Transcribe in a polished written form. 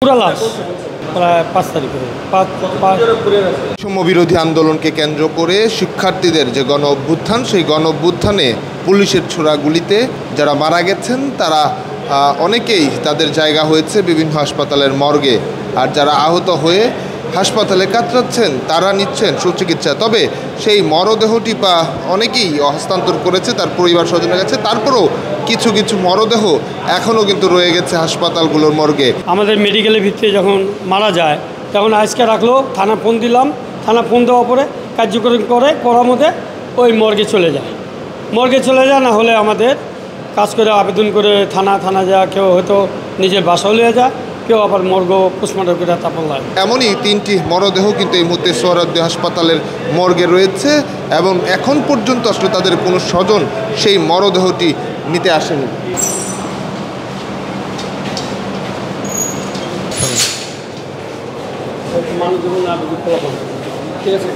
পুরা লাশ প্রায় 5 তারিখে বিরোধী আন্দোলনকে কেন্দ্র করে শিক্ষার্থীদের যে গণ অভ্যুত্থান, সেই গণ অভ্যুত্থানে পুলিশের ছোড়া গুলিতে যারা মারা গেছেন তারা অনেকেই তাদের জায়গা হয়েছে বিভিন্ন হাসপাতালের মর্গে, আর যারা আহত হয়ে হাসপাতালে কাতরাচ্ছেন তারা নিচ্ছেন সুচিকিৎসা। তবে সেই মরদেহটি অনেকেই হস্তান্তর করেছে তার পরিবার স্বজনের কাছে, তারপরেও কিছু কিছু মরদেহ এখনও কিন্তু রয়ে গেছে হাসপাতালগুলোর মর্গে। আমাদের মেডিকেলের ভিত্তিতে যখন মারা যায় তখন আজকে রাখলো, থানা ফোন দিলাম, থানা ফোন দেওয়ার পরে কার্যক্রম করার মধ্যে ওই মর্গে চলে যায়, না হলে আমাদের কাজ করে আবেদন করে থানা যায়, কেউ হয়তো নিজের বাসাও নিয়ে যায়, কেউ আবার মর্গ পোস্টমর্টম করে তারপর লাগে। এমনই 3টি মরদেহ কিন্তু এই মুহূর্তে সোহরাওয়ার্দী হাসপাতালের মর্গে রয়েছে এবং এখন পর্যন্ত আসলে তাদের কোনো স্বজন সেই মরদেহটি নিতে আসেনি। মানুষ ঠিক আছে।